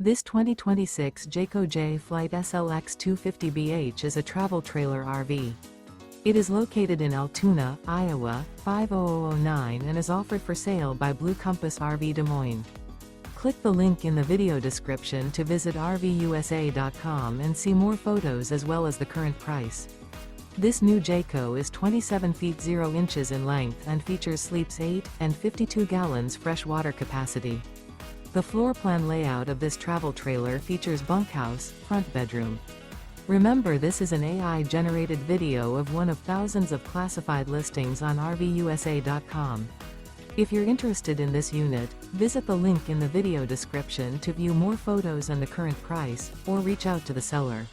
This 2026 Jayco Jay Flight SLX 250BH is a travel trailer RV. It is located in Altoona, Iowa, 50009 and is offered for sale by Blue Compass RV Des Moines. Click the link in the video description to visit RVUSA.com and see more photos as well as the current price. This new Jayco is 27 feet 0 inches in length and features sleeps 8 and 52 gallons fresh water capacity. The floor plan layout of this travel trailer features bunkhouse, front bedroom. Remember, this is an AI-generated video of one of thousands of classified listings on RVUSA.com. If you're interested in this unit, visit the link in the video description to view more photos and the current price, or reach out to the seller.